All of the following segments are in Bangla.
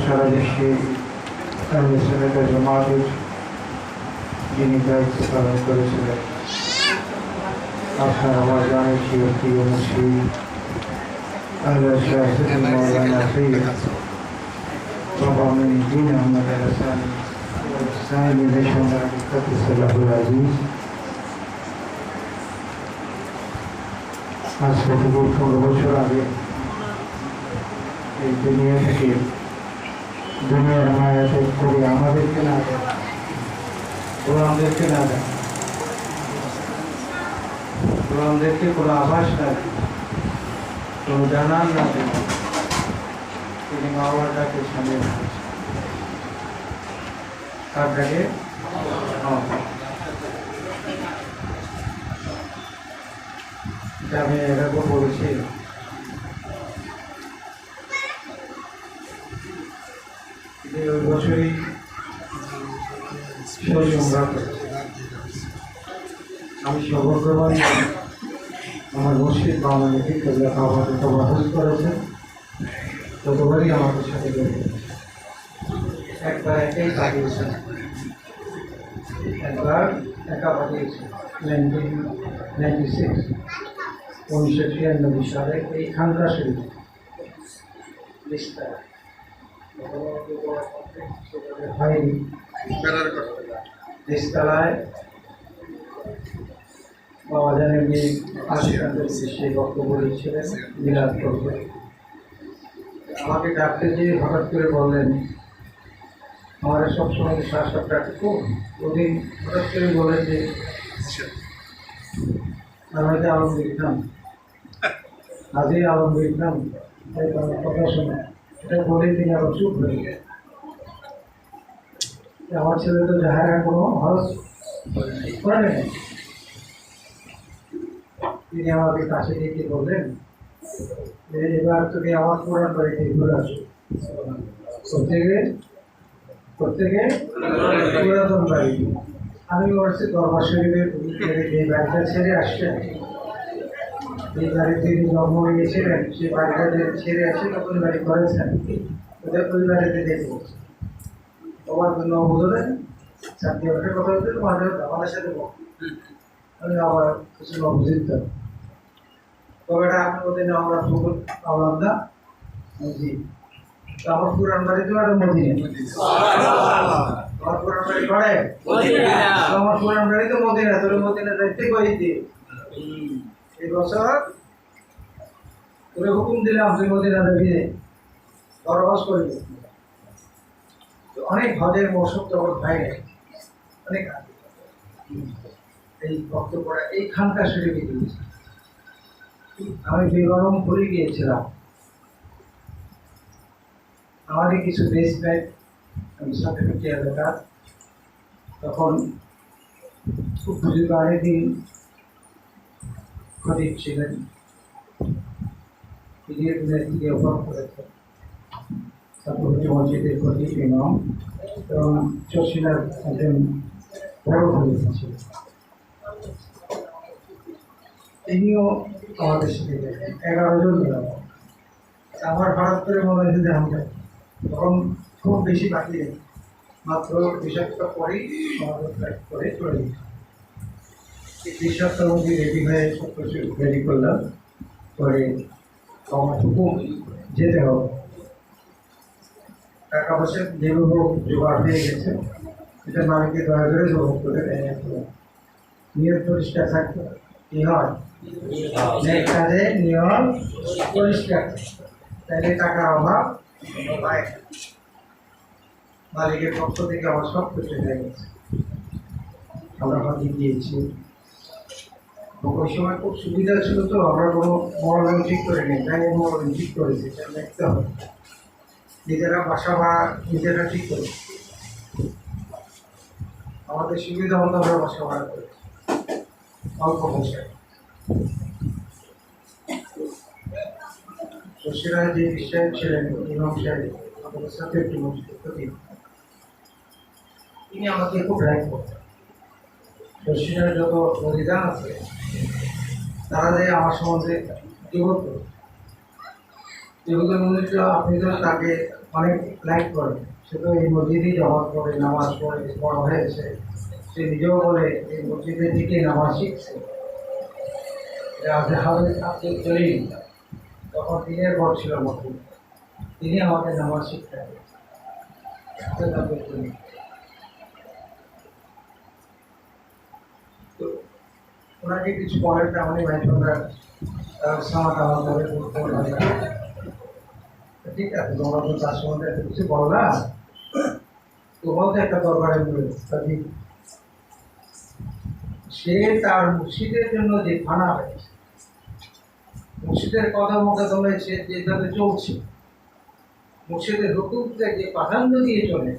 সারা দেশে সেনেটার জমাতের যিনি দায়িত্ব পালন করেছিলেন, আপনার আমার জানেন প্রিয় মুসলিম আল্লাহ শাহ মৌলানা সৈয়দ বাবা মঈনুদ্দিন আহমদ আল-হাসানী সাহেব দেশনার কাদ্দাসাল্লাহুল আজিজ আজ থেকে 15 বছর আগে এই দুনিয়া থেকে দুনিয়ার মায়া ত্যাগ করে আমাদেরকে না দেয়, গোলামদেরকে না দেয়, গোলামদেরকে কোনো আভাস না দেয়, কোনো জানান না দেয়, তিনি মাওলাটাকে সামনে রেখেছেন। তার থেকে আমি এরকম বলেছি, ওই বছরই আমি সৌভাগ্যবান, আমার মসজিদ বাংলাদেশে আপাতত বাহন করেছেন, ততবারই আমাদের সাথে একবার একাই পাঠিয়েছেন, একবার একা পাঠিয়েছেন 1996 সালে এই খানকা শরীফ হয়নি নিচতলায় বাবা জানের মেয়ে আশিকান্তের সেই বক্তব্য দিচ্ছিলেন মিলাদ করবে। আমাকে ডাকতে যেয়ে হঠাৎ করে বললেন, আমার সবসময় শ্বাসটা ডাকতো, ওদিন হঠাৎ করে বলেন যে আমি আলম দেখতাম, আজই আলম দেখতাম, তাই কথা শোনা, এটা বলে তিনি আবার চুপ হয়ে গেলেন। আমার ছেলে তো যাহারা কোনো হজ করে নেই। তিনি আমাকে কাছে ডেকে বললেন যে এবার তুমি আমার পুরান বাড়িতে ঘুরে আসো, প্রত্যেকে পুরাতন বাড়ি। আমি বলছি দরবার শরীফের যে বাড়িটা ছেড়ে আসছেন, এই বাড়িতে জন্ম নিয়েছিলেন, সেই বাড়িটা ছেড়ে আসে নতুন বাড়ি করেছেন, ওদের ওই বাড়িতে দেখে তোমার জন্য বুঝলেন চাকরি বাসের কথা বলতে তোমাদের আমাদের সাথে আমি আবার কিছু বুঝিত, তবে এটা আপনি ওদের আমরা আওলাদ না জি। আমার পুরান বাড়ি তো একটা মদিনা, আমার পুরান বাড়ি করে আমার পুরান বাড়ি তো মদিনা, তোর মদিনা যাইতে কইতে এই বছর তোরে হুকুম দিলাম তুই মদিনা যাবি, বরবাস করবি। অনেক হজের মৌসুম তখন হয় না, অনেক এই বক্তব্য এই খানকা শরীফে দিয়েছি। আমি বেগরম ভুলে গিয়েছিলাম, আমাদের কিছু বেস ব্যাগ সার্টিফিকেট দরকার, তখন উপযুক্ত আরেকদিন খতিব ছিলেন, তিনি অফার করেছেন সাতপুরী মসজিদের খতিব ইমাম এবং চশিলার একজন বড় খতিব ছিলেন, তিনিও আমাদের সাথে গেলেন। 11 জন গেলাম। আমার হঠাৎ করে মনে হয়েছে যে আমরা তখন খুব বেশি বাকি নেই, মাত্র 2 সপ্তাহ পরেই আমাদের ফ্লাইট করে চলে গেছি। এই 2 সপ্তাহ মধ্যে রেডি হয়ে সব কিছু রেডি করলাম, পরে আমার খুব যেতে হবে, টাকা পয়সা যেগুলো জোগাড় হয়ে গেছে এটা মালিককে দয়া করে জোগাড় করে নিয়ত পরিষ্কার থাকতে কি হয়, কাজে নিয়ম পরিষ্কার, তাহলে টাকার অভাব হয়। মালিকের পক্ষ থেকে আমার সব কিছু হয়ে গেছে, আমরা হজে গিয়েছি। ওই সময় খুব সুবিধা ছিল, তো আমরা কোনো মরণ ঠিক করে নিই, তাই মরণ ঠিক করেছি, দেখতে হবে নিজেরা বাসা বা নিজেরা ঠিক করি, আমাদের সুবিধা মতো আমরা বাসা ভাড়া করেছি অল্প পয়সায়। শশীরা যে বিষয় ছিলেন ইমাম সাহেব আমাদের সাথে একটু মসজিদ, তিনি আমাকে খুব রাগ করতেন। শশীরা যত পরিধান আছে তারা যে আমার সম্বন্ধে কি বলতো, যেহেতু মনে হচ্ছিল আপনি তো তাকে অনেক লাইক করে। সে তো এই মসজিদই জমা করে নামাজ পড়ে বড় হয়েছে। সে নিজেও বলে এই মসজিদের দিকে নামাজ শিখছে। আব্দুল জলিল তখন দিনের পর ছিল মতো, তিনি আমাকে নামাজ শিখতে হবে। তো ওনাকে কিছু বলেন না, উনি ভাই তোমরা সামাটা আমাদের করতে পারবে না। ঠিক আছে, তোমরা তো তার সম্বন্ধে এত কিছু বলো না, তোমরাও তো একটা দরবারে সে তার মুর্শিদের জন্য যে ফানা হয়েছে, মুর্শিদের কথা মোকাদমে সে যেভাবে চলছে, মুর্শিদের হুকুমকে যে প্রাধান্য দিয়ে চলে,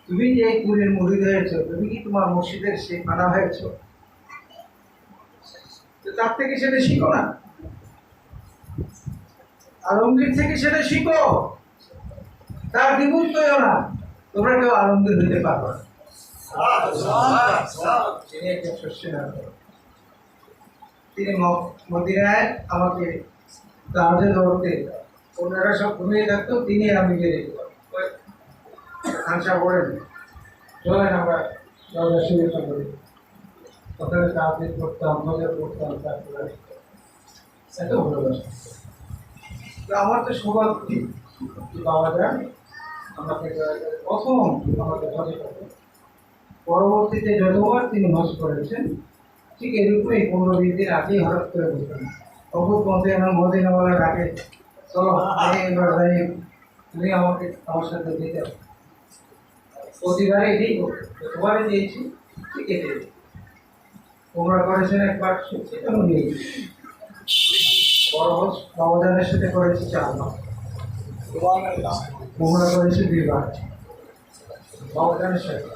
তুমি যে কুরের মুরিদ হয়েছ, তুমি কি তোমার মুর্শিদের সে ফানা হয়েছ? তার থেকে সেটা শিখো না, আলমগীর থেকে সেটা শিখো, তার বিমুখ হইও না। তোমরা কেউ আলমগীর হইতে পারবে না। তিনি মদিনায় আমাকে কাজে ধরতে, অন্যরা সব ঘুমিয়ে থাকতো, তিনি আমি গেলে খানসা করেন চলেন আমরা দরজা শুরু করি। ওখানে কাজে করতাম, মজা করতাম, তারপরে এত ভালোবাসা। আমার তো সৌভাগ্য বাবা যান আমাকে প্রথম আমাকে হজে করে, পরবর্তীতে যতবার তিনি হজ করেছেন ঠিক এরকমই 15-20 দিন আগেই হঠাৎ করে বলতেন, অবুধ মধ্যে আমার মদিনাওয়ালা ডাকে, চলো এবার যাই, তুমি আমাকে আমার সাথে যেতে। প্রতিবারে এটাই করতো, যতবারে দিয়েছি ঠিক এটাই। তোমরা করেছেন একবার, সেটা নিয়ে বড় হজ বাবাজানের সাথে করেছি 4 বার, তোমরা করেছি 2 বার বাবাজানের সাথে।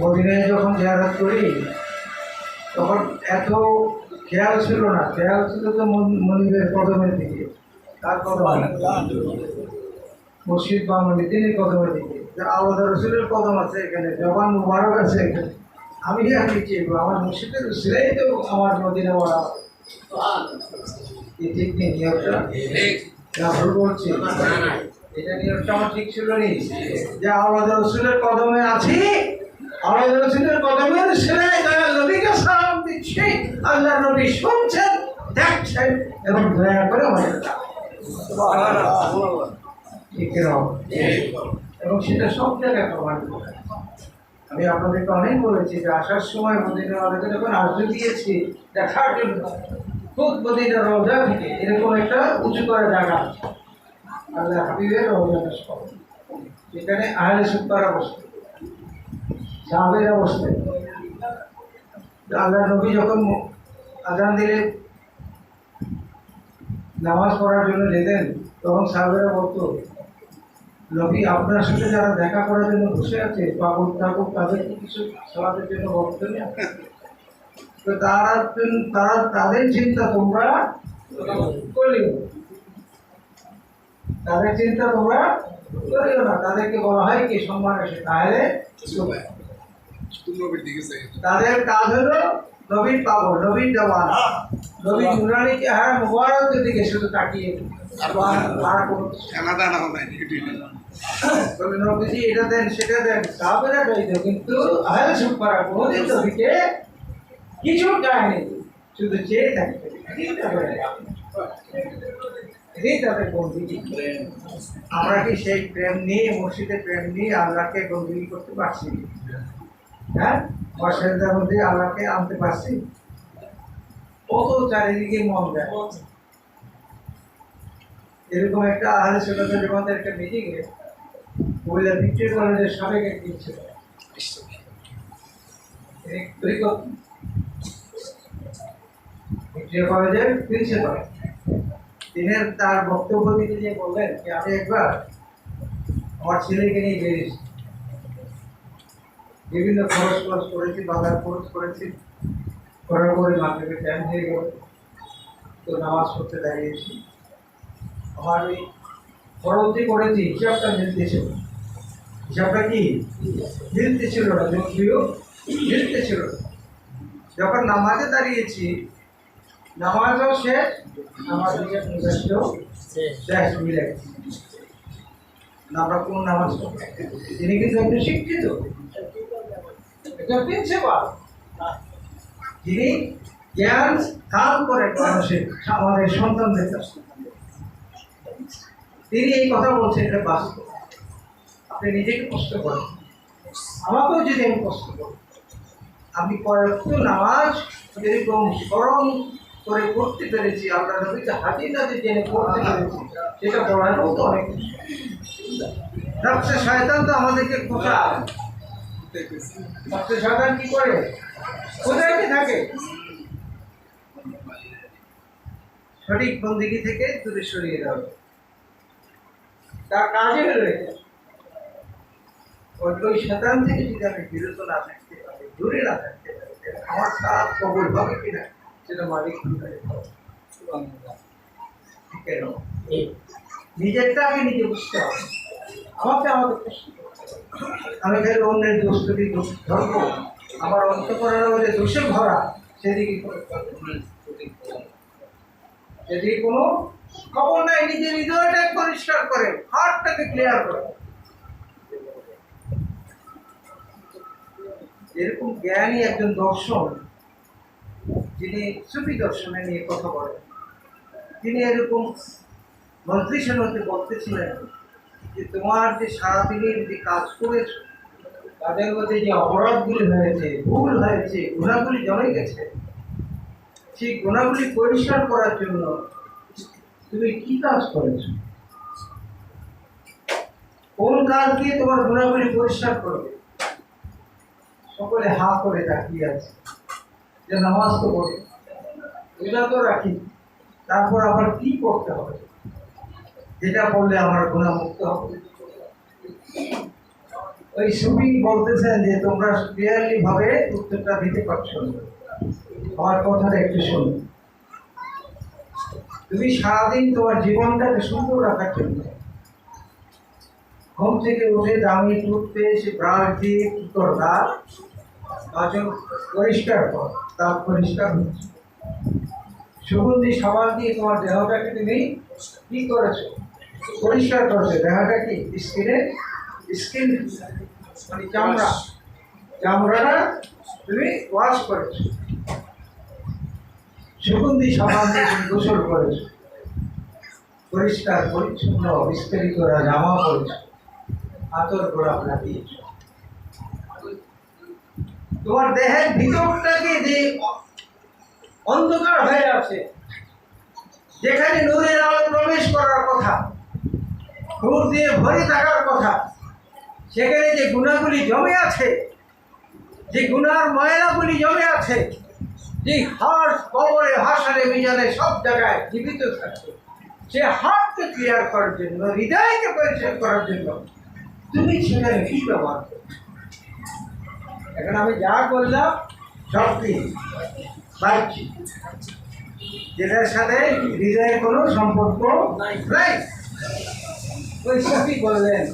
মদিনায় যখন জিয়ারত করি তখন এত খেয়াল ছিল না, খেয়াল ছিল তো মনিবের কদমের দিকে, তার কদম মুর্শিদ বা মনিদিনের কদমের দিকে, আলাদা রসুলের কদম আছে এখানে, জবান মুবারক আছে এখানে, আমি আর কি চিনবো? আমার মুর্শিদের রসুলেই তো আমার মদিনা বলা। ঠিক নেই নিয়মটা, না ভুল বলছি? এটা নিয়মটা আমার ঠিক ছিল নি, যে আলাদা রসুলের কদমে আছি, আলাদা রসুলের কদমের সেলাই দয়া নবীকে সালাম দিচ্ছি, আল্লাহ নবী শুনছেন, দেখছেন এবং দয়া করে আমাদের ঠিক এবং সেটা সব জায়গায় প্রমাণ করে। আমি আপনাদেরকে অনেক বলেছি যে আসার সময় মদিনাওয়ালাকে যখন আর্য দিয়েছি দেখার জন্য, খুব মদিনা রওজা থেকে এরকম একটা উঁচু করা জায়গা, আল্লাহ হাবিবের রওজা, সেখানে আহলে সুপারা বসতে, সাহাবেরা বসতে। আল্লাহ নবী যখন আজান দিলে নামাজ পড়ার জন্য যেতেন, তখন সাহাবেরা বলতো, নবী আপনার সাথে যারা দেখা করার জন্য বসে আছে পাগল ঠাকুর, তাদেরকে কিছু সালাতের জন্য বলতেন না? তো তারা তাদের চিন্তা তোমরা করিও, তাদের চিন্তা তোমরা করিও না। তাদেরকে বলা হয় কি সম্মান আসে, তাহলে তাদের কাজ হলো নবীর পাগল, নবীর জওয়ান, নবীর নুরানিকে হারা মুবারকের দিকে শুধু তাকিয়ে নবীজি এটা দেন সেটা দেন, সাহাবেরা চাইত, কিন্তু আহলে সুপারা কোনোদিন নবীকে কিছু চায়নি, শুধু চেয়ে থাকতে। আমরা কি সেই প্রেম নিয়ে, মসজিদের প্রেম নিয়ে আল্লাহকে বন্দী করতে পারছি? হ্যাঁ, অসুবিধার মধ্যে আল্লাহকে আনতে পারছি? কত চারিদিকে মন দেয়। এরকম একটা আহলে সুন্নাতের জামাতের একটা মিটিংয়ে মহিলা ভিক্টোরিয়া কলেজের সাবেক একদিন ছিল, ভিক্টোরিয়া কলেজের প্রিন্সিপাল। তিনি তার বক্তব্য দিতে গিয়ে বললেন যে আমি একবার আমার ছেলেকে নিয়ে বেরিয়েছি, বিভিন্ন খরচ করেছি, বাজার খরচ করেছি, করার পরে মাত্রকে টাইম হয়ে গেল, তো নামাজ পড়তে দাঁড়িয়েছি। আমার ওই খরচই করেছি, হিসাবটা মিলতেছিল, হিসাবটা কি মিলতেছিল না, যদিও মিলতেছিল না। যখন নামাজে দাঁড়িয়েছি, নামাজও শেষ, আমার দিকে ব্যাস মিলে গেছে। আমরা কোন নামাজ পড়ি? তিনি কিন্তু একজন শিক্ষিত, একজন প্রিন্সিপাল, যিনি জ্ঞান দান করেন মানুষের, আমাদের সন্তানদের কাছে। তিনি এই কথা বলছেন, এটা বাস্তব। আপনি নিজেকে কষ্ট করেন, আমাকেও যদি আমি কষ্ট করি, আমি কয়েকটি নামাজ এরকম স্মরণ করে করতে পেরেছি, আমরা নবীকে হাজির নাজির জেনে করতে পেরেছি, সেটা পড়ানোও তো অনেক কিছু। সবচেয়ে শয়তান তো আমাদেরকে খোঁচায়। সবচেয়ে শয়তান কি করে? কোথায় থাকে? সঠিক বন্দিগি থেকে দূরে সরিয়ে দেওয়া। তার কাজে হলো এটা। ওই শয়তান থেকে যদি আমি বিরত না থাকতে পারি, দূরে না থাকতে পারি, আমার কাজ কবুল হবে কিনা সেটা মালিক কেন? নিজেরটা আমি নিজে বুঝতে হবে। আমাকে আমি খালি অন্যের দোষ যদি ধরবো, আমার অন্তঃকরণের মধ্যে দোষে ভরা, সেদিকে কোনো খবর নাই। নিজের হৃদয়টাকে পরিষ্কার করে, হার্টটাকে ক্লিয়ার করে। এরকম জ্ঞানী একজন দর্শন, যিনি সুফি দর্শনে নিয়ে কথা বলেন, তিনি এরকম মজলিসের মধ্যে বলতেছিলেন যে তোমার যে সারাদিনের যে কাজ করেছ, তাদের মধ্যে যে অপরাধগুলি হয়েছে, ভুল হয়েছে, গুণাগুলি জমে গেছে, সেই গুণাগুলি পরিষ্কার করার জন্য তুমি কি কাজ করেছ? কোন কাজ দিয়ে তোমার গুণাগুলি পরিষ্কার করবে? সকলে হা করে তাকিয়ে আছে, যে নামাজ তো পড়ি, রোজা তো রাখি, তারপর আবার কি করতে হবে যেটা করলে আমার গুণামুক্ত হবে? ওই সুফি বলতেছেন যে তোমরা ক্লিয়ারলি ভাবে উত্তরটা দিতে পারছো না। আমার কথাটা একটু শোনো। তুমি সারাদিন তোমার জীবনটাকে সুন্দর রাখার জন্য ঘুম থেকে উঠে দামি টুথপেস্ট ব্রাশ দিয়ে কি করবা? পাচন পরিষ্কার কর, দাঁত পরিষ্কার হচ্ছে, সুগন্ধি সাবান দিয়ে তোমার দেহটাকে তুমি কি করেছো? পরিষ্কার করেছো। দেহটা কি স্কিন মানে চামড়াটা তুমি ওয়াশ করেছো, সুগন্ধি সাবান দিয়ে তুমি গোসল করেছো, পরিষ্কার পরিচ্ছন্ন বিস্তারিত জামা পরেছো, আতর গোলাপ লাগিয়েছ। তোমার দেহের ভিতরটাকে যে অন্ধকার হয়ে আছে, যেখানে নূরের আলো প্রবেশ করার কথা, নূর দিয়ে ভরে থাকার কথা, সেখানে যে গুণাগুলি জমে আছে, যে গুনার ময়লাগুলি জমে আছে, যে হাড় কবরে হাসারে মিজানে সব জায়গায় জীবিত থাকছে, সে হাড়কে ক্লিয়ার করার জন্য, হৃদয়কে পরিষ্কার করার জন্য তুমি সেখানে কি ব্যবহার করো? এখন আমি যা করলাম সব কি বাড়ছি, যেটার সাথে হৃদয়ের কোনো সম্পর্ক নাই। ওই সবই বললেন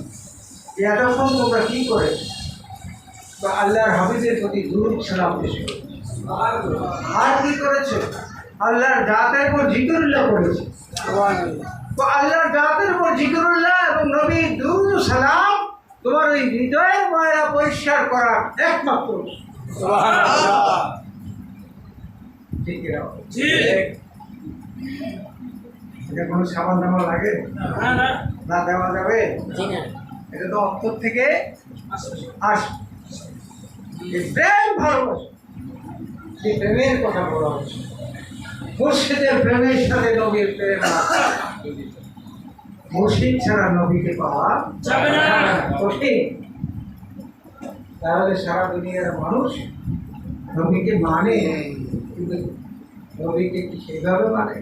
যে এতক্ষণ তোমরা কি করে তো আল্লাহর হাবিবের প্রতি দুরূদ সালাম পেশ করেছো, আর কি করেছো? আল্লাহর জাতের উপর জিকিরুল্লাহ করেছে। তো আল্লাহর জাতের উপর জিকিরুল্লাহ এবং নবীর দুরূদ সালাম তোমার ওই হৃদয়ের ময়লা পরিষ্কার করার একমাত্র। এটা কোনো সাবান দামা লাগে না, দেওয়া যাবে? এটা তো অন্তর থেকে আসে। প্রেম ভালোবাসা, সেই প্রেমের কথা বলা হচ্ছে। মুর্শিদের প্রেমের সাথে নবীর প্রেম, মুর্শিদ ছাড়া নবীকে পাওয়া যাবে না, কঠিন। তাহলে সারা দুনিয়ার মানুষ নবীকে মানে, কিন্তু নবীকে কি সেইভাবে মানে?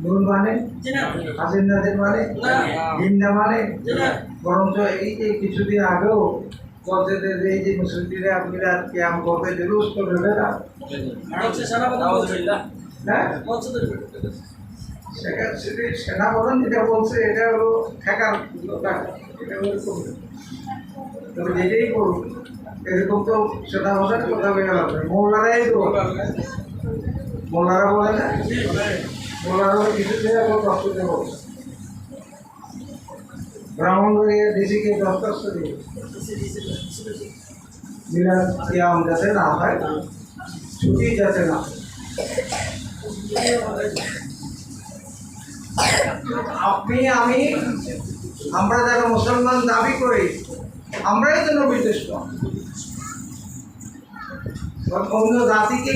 নূর মানে, হাজির নাজির মানে, জিন্দা মানে, বরঞ্চ এই যে কিছুদিন আগেও বলতে এই যে মুসলিমরা আপনারা ক্যাম্প করতে জুলুস করে না, হ্যাঁ সেনা বলেন, যেটা বলছে এটা হলো ঠেকার দরকার, এটা ওরকম তবে যেটাই করুন এরকম তো সেনা বলেন কোথাও গেলাম, মোল্লারাই তো মোল্লারা বলে না বলার কিছুতে এখন কষ্ট দেব ব্রাহ্মণবাড়িয়া ডিসিকে দরখাস্ত দিয়ে মিলাদ কিয়াম যাতে না হয়, ছুটি যাতে না হয়। আপনি আমি আমরা যারা মুসলমান দাবি করি আমরাই তো নবীর দুশমন। অন্য জাতিকে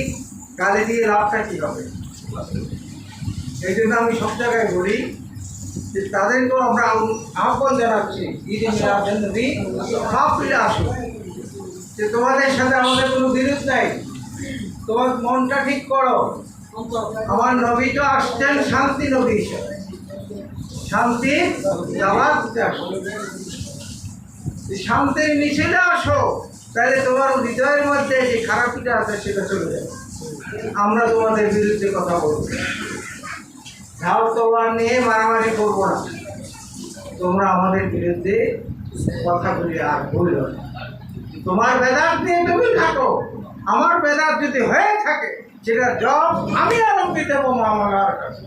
গালি দিয়ে লাভটা কি হবে? এই জন্য আমি সব জায়গায় বলি যে তাদেরকেও আমরা আহ্বান জানাচ্ছি, ঈদ মিলাদ নবী সব ফিরে আসুন। যে তোমাদের সাথে আমাদের কোনো বিরোধ নাই, তোমার মনটা ঠিক করো। আমার নবী তো আসছেন শান্তি নবী হিসেবে, শান্তি দাওয়াত দিতে আসো, শান্তির মিছিলে আসো, তাহলে তোমার হৃদয়ের মধ্যে যে খারাপিটা আছে সেটা চলে যাবে। আমরা তোমাদের বিরুদ্ধে কথা বলবো, ঝাল তোলার নিয়ে মারামারি করবো না। তোমরা আমাদের বিরুদ্ধে কথা বলে আর বললো না। তোমার বেদাত নিয়ে তুমি থাকো, আমার বেদাত যদি হয়ে থাকে সেটা জব আমি আরম্ভি দেবো মামলার কাছে।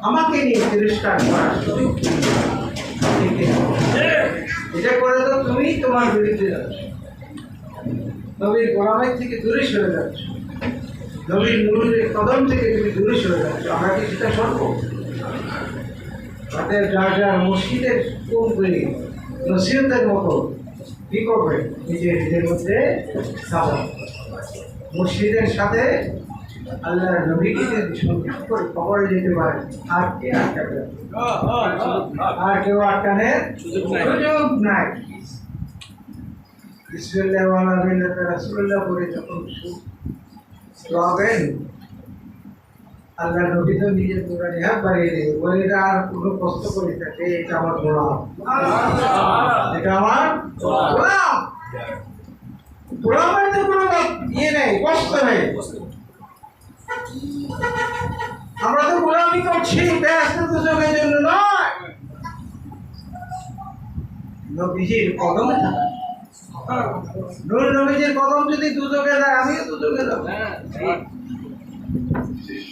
আমাকে নিয়ে তিরস্কার করার সুযোগ এটা করে তো তুমি তোমার বিরুদ্ধে যাচ্ছ, নবীর গোলামের থেকে দূরে সরে যাচ্ছ, নবীর নুরের কদম থেকে তুমি দূরে সরে যাচ্ছ। আমরা কি সেটা সরবো? তাদের যার যার মসজিদের কমবে নসিহতের মতো কি করবে, নিজের মধ্যে মসজিদের সাথে আল্লাহ নবীকে যদি সংযোগ করে কবরে যেতে পারে আর কে আটকাবে? আর কেউ আটকানের সুযোগ নাই। বিসমিল্লাহ ওয়া মিল্লাতে রাসূলুল্লাহ বলে যখন পাবেন, আল্লাহ নবী তো নিজের পুরানি হাত বাড়িয়ে দেবে, বলে আর কোনো কষ্ট করে থাকে, এটা আমার গোলাম, এটা আমার গোলাম। গোলামের তো কোনো ইয়ে নেই, কষ্ট নেই। আমরা তো গোলামি করছি ব্যস্ত দুজনের জন্য নয়, নবীজির কদমে থাকা। নূর নবীজির কদম যদি দুজকে যায়, আমিও দুজকে যাব।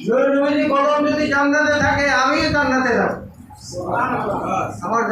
নূর নবীজির কদম যদি জান্নাতে থাকে, আমিও জান্নাতে যাব। আমার